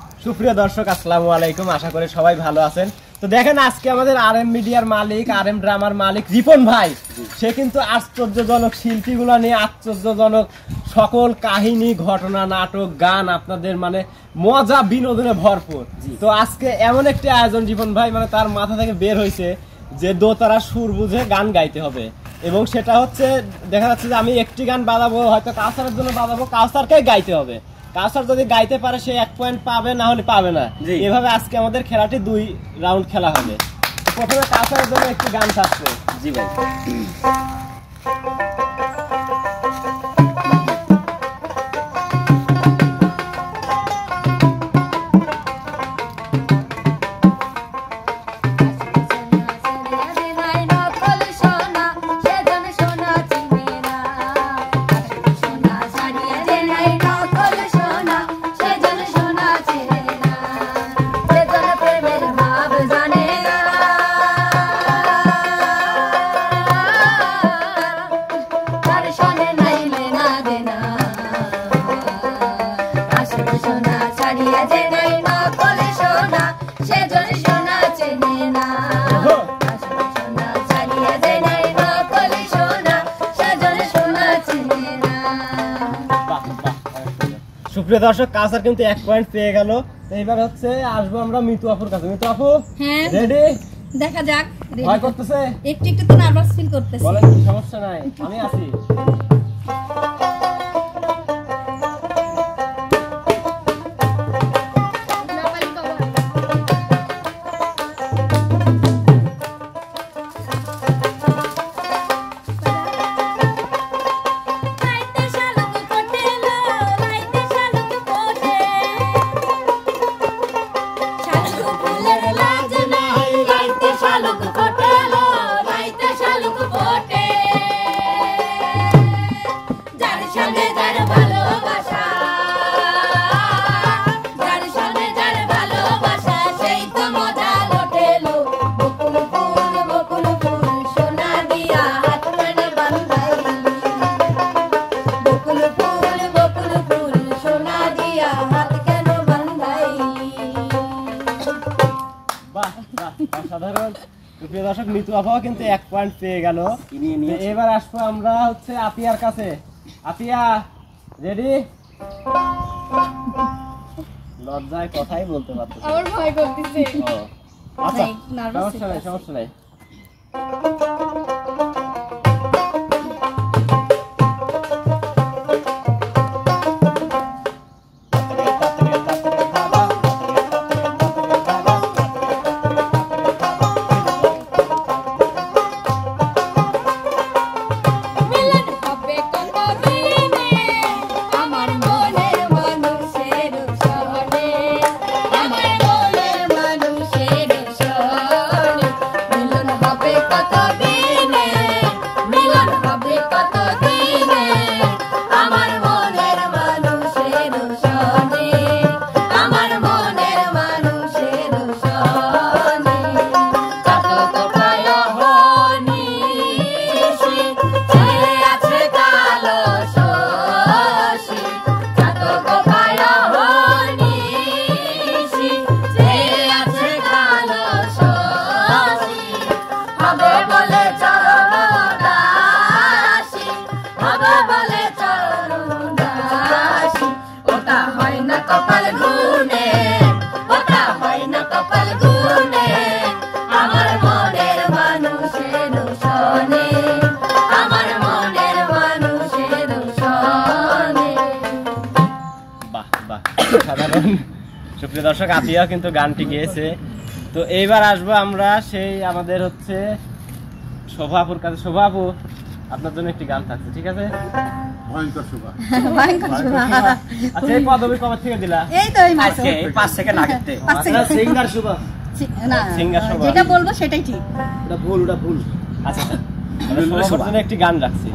সুপ্রিয় দর্শক আসসালামু আলাইকুম, আশা করি সবাই ভালো আছেন। তো দেখেন আজকে আমাদের আরএম মিডিয়ার মালিক, আরএম ড্রামার মালিক রিপন ভাই, সে কিন্তু আশ্চর্যজনক শিল্পীগুলো নিয়ে আশ্চর্যজনক সকল কাহিনী, ঘটনা, নাটক, গান আপনাদের মানে মজা বিনোদনে ভরপুর। তো আজকে এমন একটি আয়োজন রিপন ভাই মানে তার মাথা থেকে বের হয়েছে যে দোতারা সুর বুঝে গান গাইতে হবে, এবং সেটা হচ্ছে দেখা যাচ্ছে যে আমি একটি গান বাজাবো, হয়তো কাউসারের জন্য বাজাবো, কাউসারকে গাইতে হবে। কাউসার যদি গাইতে পারে সে 1 পয়েন্ট পাবে, না হলে পাবে না। এভাবে আজকে আমাদের খেলাটি 2 রাউন্ড খেলা হবে। প্রথমে কাউসারের জন্য একটি গান থাকবে। জি ভাই। সুপ্রিয় দর্শক, কাউসার কিন্তু 1 পয়েন্ট পেয়ে গেল। এইবার হচ্ছে আসবো আমরা মিতু আপুর কাছে। মিতু আপু, হ্যাঁ রেডি? দেখা যাক। ভয় করতেছে? একটু একটু তো নার্ভাস ফিল করতেছি। বলেন, সমস্যা নাই, আমি আছি। দর্শক, মিতু আপাও কিন্তু 1 পয়েন্ট পেয়ে গেল। এবার আসবো আমরা হচ্ছে আতিয়ার কাছে। আতিয়া, রেডি? লজ্জায় কথাই বলতে পারতেছি, আমার ভয় করতেছে। আচ্ছা, সমস্যা নাই, সমস্যা নাই। সুপ্রিয় দর্শক, আতিয়া কিন্তু গানটি গেয়েছে। তো এইবার আসবো আমরা সেই আমাদের হচ্ছে শোভাপুর কাছে। শোভাপু, আপনার জন্য একটি গান থাকছে, ঠিক আছে? আচ্ছা, এই পদবী কবে থেকে দিলা? এই তো এই মাসে, 5 সেকেন্ড আগে। সিঙ্গার শোভা না, যেটা বলবো সেটাই ঠিক। ওটা ভুল, ওটা ভুল। আচ্ছা, শোভাপুর জন্য একটি গান রাখছি।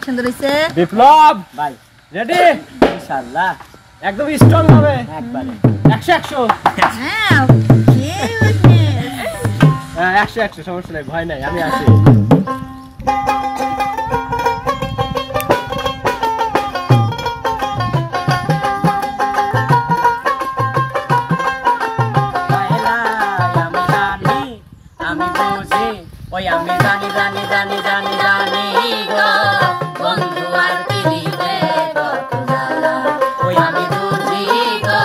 সুন্দর হইছে বিপ্লব ভাই রেডি ইনশাআল্লাহ একদম স্ট্রং হবে একবারে 100 হ্যাঁ কে হইছে হ্যাঁ 100 সমস্যা নাই ভয় নাই আমি আছি ওই আমি জানি জানি জানি জানি জানি গো বন্ধু আর পিড়িতে কত জ্বালা ওই আমি বুঝি গো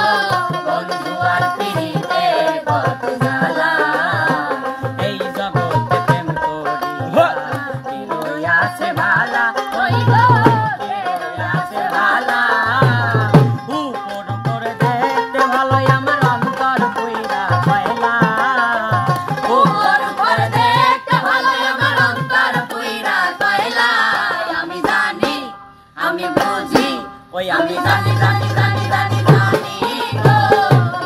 বন্ধু আর পিড়িতে কত জ্বালা এই জগতে প্রেম করি আছে ভালা ওই গো আছে ভালা উপর করে দেখতে ভালোই আমার অন্তর কইরা পয়লা উপর করে দেখতে ভালোই আমার অন্তর কইরা পয়লা আমি জানি আমি বুঝি ওই আমি জানি জানি জানি জানি জানি গো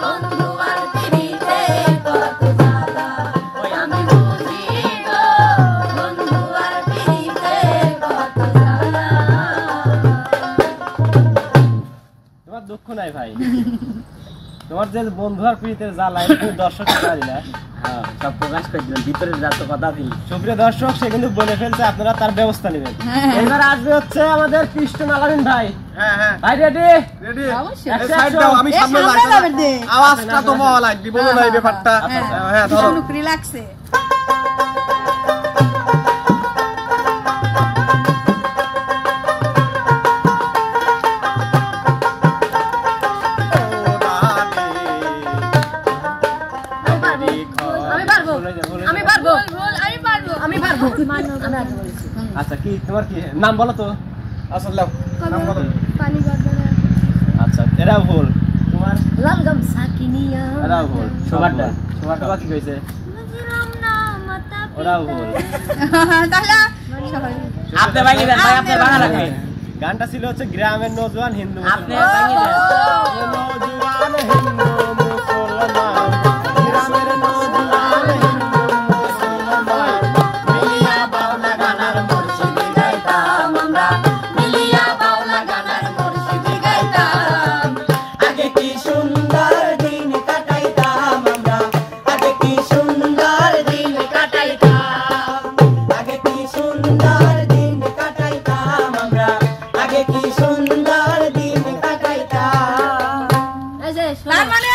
বন্ধু আর পিড়িতে কত জ্বালা ওই আমি বুঝি গো বন্ধু আর পিড়িতে কত জ্বালা তোমার দুঃখ নাই ভাই তোমার যে বন্ধু আর প্রীতের জ্বালায় তুমি দর্শক পারি না হ্যাঁ সব প্রকাশ করে দিলাম ভিতরে যত কথা দিই সুপ্রিয় দর্শক সে কিন্তু বলে ফেলছে আপনারা তার ব্যবস্থা নেবেন এবার আসবে হচ্ছে আমাদের পিস্টন আলামিন ভাই হ্যাঁ হ্যাঁ ভাই রেডি রেডি অবশ্যই। এই সাইড দাও আমি সামনে লাগি আওয়াজটা তো পাওয়া লাগবে বলো না এই ব্যাপারটা হ্যাঁ ধরো রিল্যাক্সে আমি পারবো আমি পারবো আমি পারবো আচ্ছা কি তোমার কি নাম বলো তো আসলে নাম বলো আচ্ছা এরা ভুল তোমার লালগম সাকিনিয়া এরাও ভুল সবারটা কি কইছে ওরাও ভুল তাহলে আপনি ভাঙি দেন ভাই আপনি ভাঙা রাখবেন গানটা ছিল হচ্ছে গ্রামের নজওয়ান হিন্দু আপনি ভাঙি দেন নজওয়ান হিন্দু মুসলমান গ্রামের নজওয়ান হিন্দু মুসলমান মিলিয়া বাউলা গানার মুর্শিদি গাইতাম আমরা মিলিয়া বাউলা গানার মুর্শিদি গাইতাম আগে কি সুন্দর দিন কাটাইতাম আমরা আগে কি সুন্দর দিন কাটাইতাম আগে কি সুন্দর দিন কাটাইতাম আমরা আগে কি সুন্দর দিন কাটাইতাম তার মানে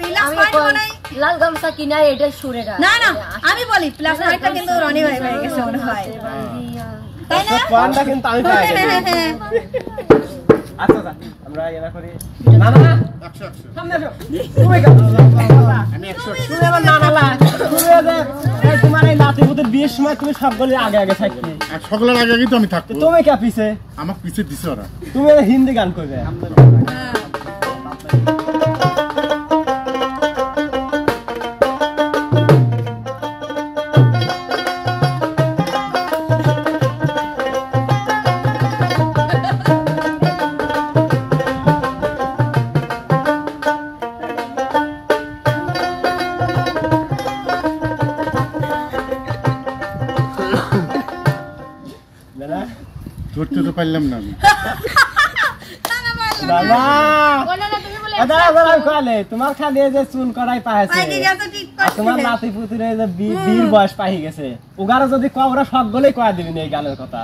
প্লাস পয়েন্ট বানাই লাল গামছা কিনা এটা সুরে গায় না না আমি বলি প্লাস পয়েন্টটা কিন্তু রনি ভাই হয়ে গেছে মনে হয় তাই না পয়েন্টটা কিন্তু আমি পাই গেছি হ্যাঁ। আচ্ছা আচ্ছা আমরা এরা করি না না 100 সামনে আসো তুমি কেন আমি 100 তুমি আবার না না তুমি যে এই তোমার এই নাতি পুতের বিয়ের সময় তুমি সবগুলো আগে আগে থাকবে আর সকলের আগে আগে তো আমি থাকবো তুমি কে পিছে আমার পিছে দিছে ওরা তুমি হিন্দি গান করবে ধরতে তো পারলাম না আমি দাদা দাদা খালে তোমার খালি এই যে চুল করাই পাইছে পাইকে গেছে ঠিক আর তোমার করছিস নাতি পুতির এই যে বীর বয়স পাই গেছে ওগারও যদি কও ওরা সবগুলোই কয়া দিবি না এই গানের কথা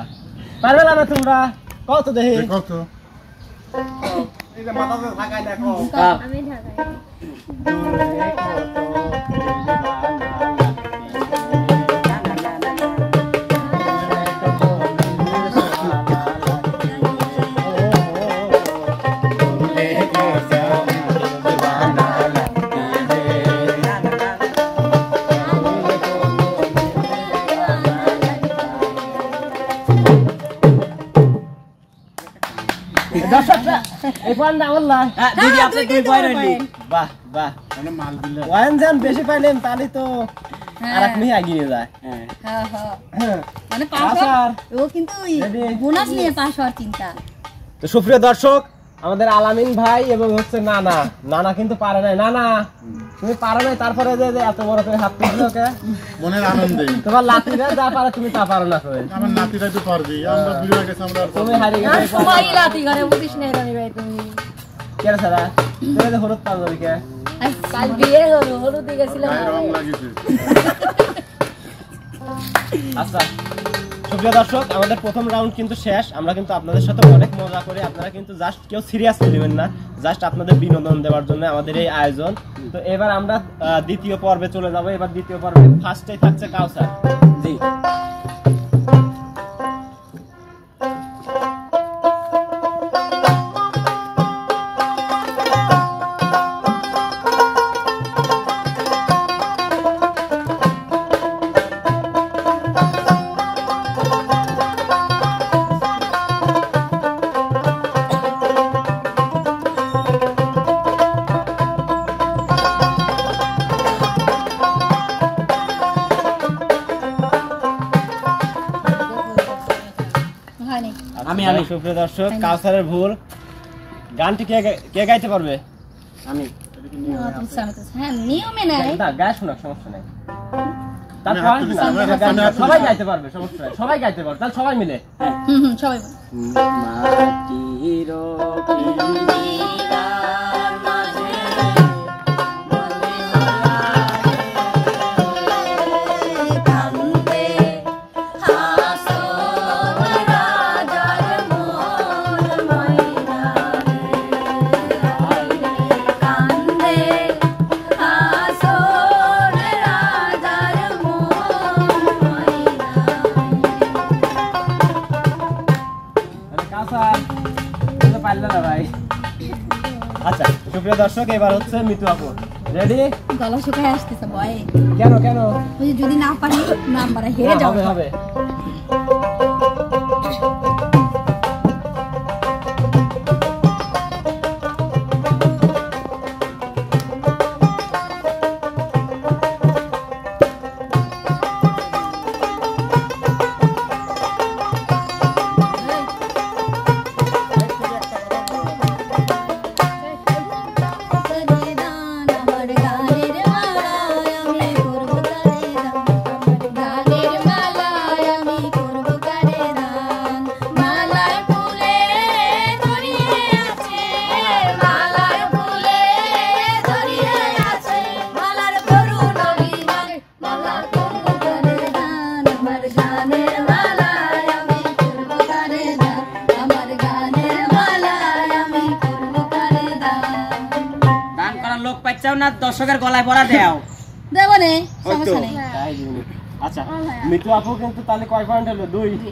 পারবে না তোমরা কত দেখি দেখো তো এই যে মাথা লাগাই দেখো আমি ঢাকায় দর্শকরা এই পয়েন্টটা আমার না দিদি আপনি দুই পয়েন্ট হইলি বাহ বাহ মানে মাল দিলে ওয়ান জান বেশি পাইলেন তাহলে তো আরেক মেয়ে এগিয়ে যায় হ্যাঁ হ্যাঁ হ্যাঁ হ্যাঁ মানে পাস আচ্ছা। ও কিন্তু Ready? বোনাস নিয়ে পাস হওয়ার চিন্তা তো সুপ্রিয় দর্শক আমাদের আলামিন ভাই এবং হচ্ছে নানা। নানা কিন্তু পারে নাই। নানা তুমি পারো নাই, তারপরে যে এত বড় করে হাত তুলছো ওকে মনের আনন্দে। তোমার লাতিরা যা পারে তুমি তা পারো না করে। আমার নাতিরা তো পারবি, আমরা বুড়ি হয়ে গেছে, আমরা তুমি হারিয়ে গেছো। সবাই লাতি ঘরে বুঝিস না রনি ভাই তুমি। কে রে সারা? তুমি যে হলুদ পারো কে? কাল বিয়ে হলো, হলুদ গেছিলাম। গায়ে রং লাগিয়েছে। আচ্ছা সুপ্রিয় দর্শক, আমাদের প্রথম রাউন্ড কিন্তু শেষ। আমরা কিন্তু আপনাদের সাথে অনেক মজা করি। আপনারা কিন্তু জাস্ট কেউ সিরিয়াসলি নেবেন না, জাস্ট আপনাদের বিনোদন দেওয়ার জন্য আমাদের এই আয়োজন। তো এবার আমরা দ্বিতীয় পর্বে চলে যাব। এবার দ্বিতীয় পর্বে ফার্স্টেই থাকছে কাউসার। জি হয়নি। আমি সুপ্রিয় দর্শক, কাউসারের ভুল। গানটি কে গাইতে পারবে? আমি হ্যাঁ নিয়মে নাই। না গায়ে শোনাক, সমস্যা নাই। সবাই গাইতে পারবে, সমস্যা নাই। সবাই গাইতে পারবে, তাহলে সবাই মিলে। সবাই মাটির পিঞ্জিরার মাঝে কান্দে হাসন রাজার মন ময়না কান্দে হাসন রাজার মন ময়না। পারলে না ভাই। আচ্ছা সুপ্রিয় দর্শক, এবার হচ্ছে মিতু আপু। রেডি? গলা শুকায় আসতেছে ভয়ে। কেন কেন? ওই যে যদি না পারি নাম্বার হেরে যাবে। হবে হবে। না দর্শকের গলায় পড়া দেও দেবো নে, সমস্যা নেই। আচ্ছা মিতু আপু কিন্তু তাহলে কয় পয়েন্ট হলো? 2।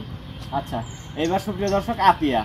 আচ্ছা এবার সুপ্রিয় দর্শক আতিয়া।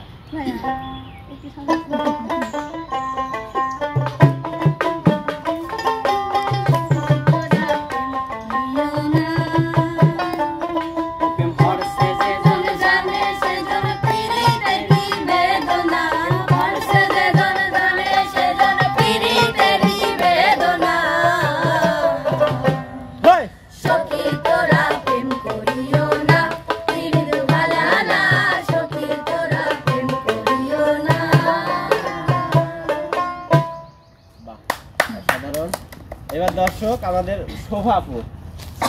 এবার দর্শক আমাদের শোভা আপু,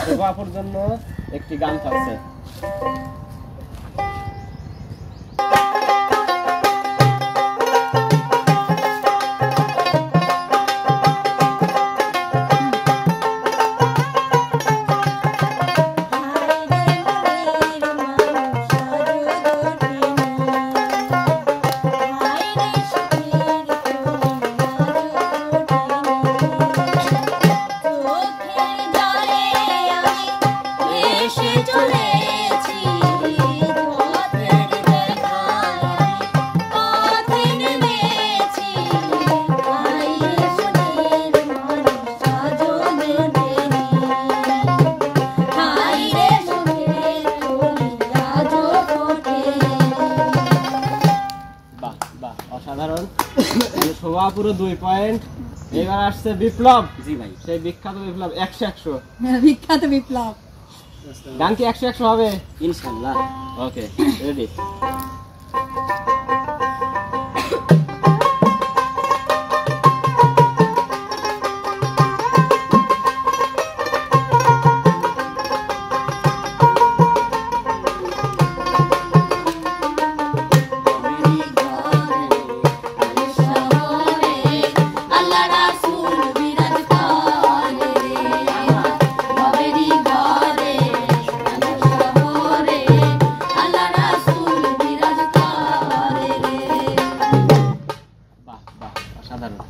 শোভা আপুর জন্য একটি গান থাকছে। অসাধারণ। শোভাপুরো 2 পয়েন্ট। এবার আসছে বিপ্লব। জি ভাই, সেই বিখ্যাত বিপ্লব 100-100। বিখ্যাত বিপ্লব গান কি 100-100 হবে? ইনশাআল্লাহ। Okay ready. সাধারণ।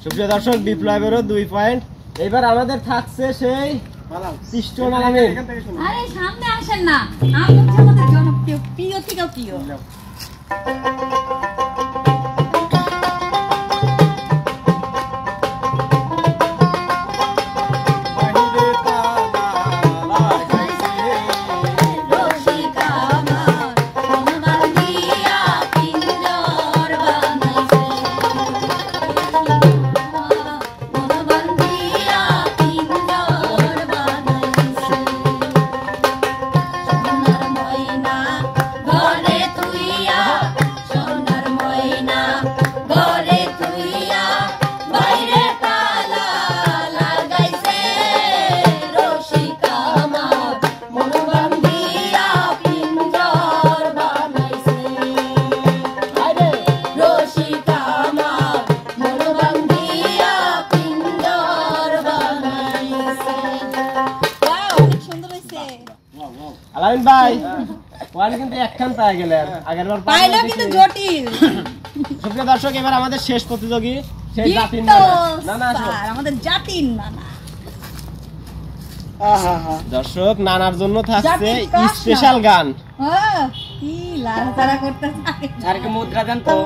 সুপ্রিয় দর্শক, বিপ্লবেরও 2 পয়েন্ট। এবার আমাদের থাকছে সেই পিস্টন আলামিন। আরে সামনে আসেন না, আম হচ্ছে আমাদের জনপ্রিয়, প্রিয় থেকে প্রিয়। আলামিন ভাই, ওয়ানি কিন্তু একখান পায় গেলেন, আগেরবার পাইলো কিন্তু জটিল। সুপ্রিয় দর্শক, এবার আমাদের শেষ প্রতিযোগী সেই জাতির নানা। স্যার, আমাদের জাতির নানা। দর্শক, নানার জন্য থাকছে জাতির কাজ স্পেশাল গান। কি লাড়াচাড়া করতে থাকে। স্যারকে মুদ্রা দেন তো।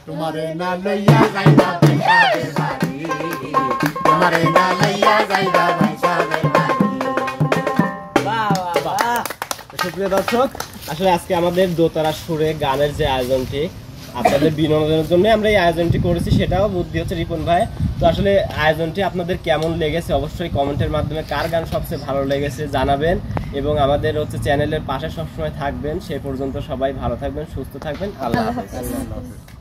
तुम्हारे ना लैया जाइदा बैसारे बारी, तुम्हारे ना लैया जाइदा बैसारे बारी। সুপ্রিয় দর্শক, আসলে আজকে আমাদের দোতারা সুরে গানের যে আয়োজনটি আপনাদের বিনোদনের জন্য আমরা এই আয়োজনটি করেছি, সেটাও বুদ্ধি হচ্ছে রিপন ভাই। তো আসলে আয়োজনটি আপনাদের কেমন লেগেছে অবশ্যই কমেন্টের মাধ্যমে কার গান সবচেয়ে ভালো লেগেছে জানাবেন, এবং আমাদের হচ্ছে চ্যানেলের পাশে সবসময় থাকবেন। সেই পর্যন্ত সবাই ভালো থাকবেন, সুস্থ থাকবেন। আল্লাহ হাফেজ।